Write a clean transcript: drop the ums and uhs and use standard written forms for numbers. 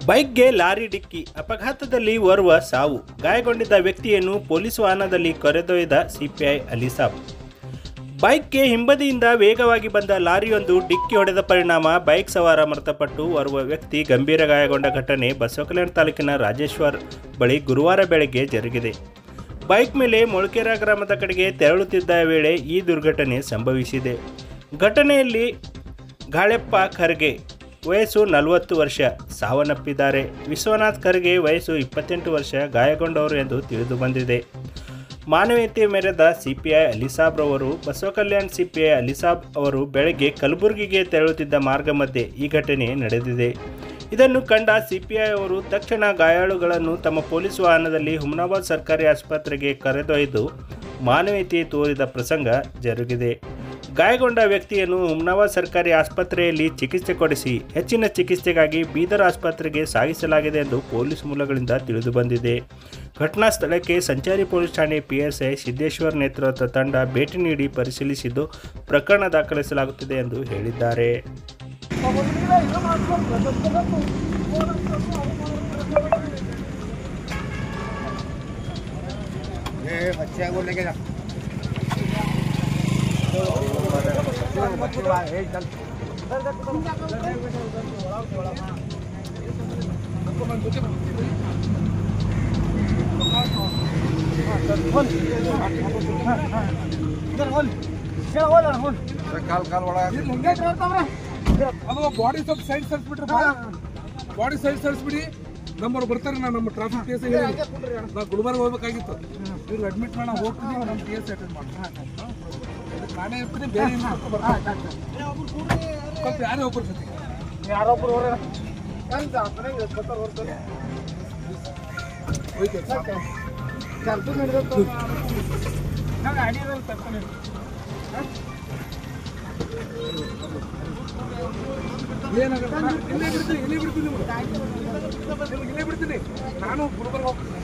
ಬೈಕ್ಗೆ lorry ಡಿಕ್ಕಿ ಅಪಘಾತದಲ್ಲಿ ಓರ್ವ ಸಾವು, ಗಾಯಗೊಂಡಿದ್ದ ವ್ಯಕ್ತಿಯನ್ನು ಪೊಲೀಸ್ ವಾಹನದಲ್ಲಿ ಕರೆದೊಯ್ದ ಸಿಪಿಐ ಅಲಿಸಾಬ್. ಬೈಕ್ಗೆ ಹಿಂಬದಿಯಿಂದ ವೇಗವಾಗಿ ಬಂದ ಲಾರಿಯೊಂದು ಡಿಕ್ಕಿ ಹೊಡೆದ ಪರಿಣಾಮ ಬೈಕ್ ಸವಾರ ಮೃತಪಟ್ಟು ಓರ್ವ ವ್ಯಕ್ತಿ ಗಂಭೀರ ಗಾಯಗೊಂಡ ಘಟನೆ ಬಸವಕಲ್ಯಾಣ ತಾಲೂಕಿನ ರಾಜೇಶ್ವರ್ ಬಳಿ ಗುರುವಾರ ಬೆಳಗ್ಗೆ ಜರುಗಿದೆ. ಬೈಕ್ ಮೇಲೆ ಮೊಳಕೆರ ಗ್ರಾಮದ ಕಡೆಗೆ ತೆರಳುತ್ತಿದ್ದ ವೇಳೆ ಈ ದುರ್ಘಟನೆ ಸಂಭವಿಸಿದೆ. ಘಟನೆಯಲ್ಲಿ ಗಾಳೆಪ್ಪ ಖರ್ಗೆ ವಯಸ್ಸು 40 ವರ್ಷ ಸಾವನ್ನಪ್ಪಿದ್ದಾರೆ. ವಿಶ್ವನಾಥ್ ಖರ್ಗೆ ವಯಸ್ಸು 28 ವರ್ಷ ಗಾಯಗೊಂಡವರು ಎಂದು ತಿಳಿದು ಬಂದಿದೆ. ಮಾನವೀಯತೆ ಮೆರೆದ ಸಿಪಿಐ ಅಲಿಸಾಬ್ ರವರು ಬಸವಕಲ್ಯಾಣ ಸಿಪಿಐ ಅಲಿಸಾಬ್ ಅವರು ಬೆಳಗ್ಗೆ ಕಲಬುರಗಿಗೆ ತೆರಳುತ್ತಿದ್ದ ಮಾರ್ಗ ಮಧ್ಯೆ ಈ ಘಟನೆ ನಡೆದಿದೆ. ಇದನ್ನು ಕಂಡ ಸಿಪಿಐ ಅವರು ತಕ್ಷಣ ಗಾಯಾಳುಗಳನ್ನು ತಮ್ಮ ಪೊಲೀಸ್ ವಾಹನದಲ್ಲಿ ಹುಮನಾಬಾದ್ ಸರ್ಕಾರಿ ಆಸ್ಪತ್ರೆಗೆ ಕರೆದೊಯ್ದು ಮಾನವೀಯತೆ ತೋರಿದ ಪ್ರಸಂಗ ಜರುಗಿದೆ. ಗಾಯಗೊಂಡ ವ್ಯಕ್ತಿಯನ್ನು ಹುಮನಾಬಾದ್ ಸರ್ಕಾರಿ ಆಸ್ಪತ್ರೆಯಲ್ಲಿ ಚಿಕಿತ್ಸೆ ಕೊಡಿಸಿ ಹೆಚ್ಚಿನ ಚಿಕಿತ್ಸೆಗಾಗಿ ಬೀದರ್ ಆಸ್ಪತ್ರೆಗೆ ಸಾಗಿಸಲಾಗಿದೆ ಎಂದು ಪೊಲೀಸ್ ಮೂಲಗಳಿಂದ ತಿಳಿದುಬಂದಿದೆ. ಘಟನಾ ಸ್ಥಳಕ್ಕೆ ಸಂಚಾರಿ ಪೊಲೀಸ್ ಠಾಣೆ ಪಿಎಸ್ಐ ಸಿದ್ದೇಶ್ವರ್ ನೇತೃತ್ವದ ತಂಡ ಭೇಟಿ ನೀಡಿ ಪರಿಶೀಲಿಸಿದ್ದು ಪ್ರಕರಣ ದಾಖಲಿಸಲಾಗುತ್ತಿದೆ ಎಂದು ಹೇಳಿದ್ದಾರೆ. ಬಾಡಿ ಸ್ವಲ್ಪ ಸೈಡ್ ಸರಿಸ್ಬಿಟ್ರಿ, ಬಾಡಿ ಸೈಡ್ ಸರಿಸ್ಬಿಡಿ. ನಮ್ಮವ್ರು ಬರ್ತಾರೆ. ನಮ್ಮ ಟ್ರಾಫಿಕ್ ಕೇಸ್ ನಾವು ಗುಲ್ಬರ್ಗ ಹೋಗ್ಬೇಕಾಗಿತ್ತು. ಇವ್ರು ಅಡ್ಮಿಟ್ ಮಾಡಿ ಹೋಗ್ತೀನಿ, ನಮ್ಮ ಕೇಸ್ ಅಟೆಂಡ್ ಮಾಡಿ ನಾನೇ ಇರ್ತೀನಿ. ಬೇರೆ ಸ್ವಲ್ಪ ಯಾರೇ ಒಬ್ಬರು ಜೊತೆ ಯಾರೊಬ್ಬರು ಇಲ್ಲೇ ಬಿಡ್ತೀನಿ. ನಾನು ಗುಲ್ಬರ್ಗ ಹೋಗ್ತೀನಿ.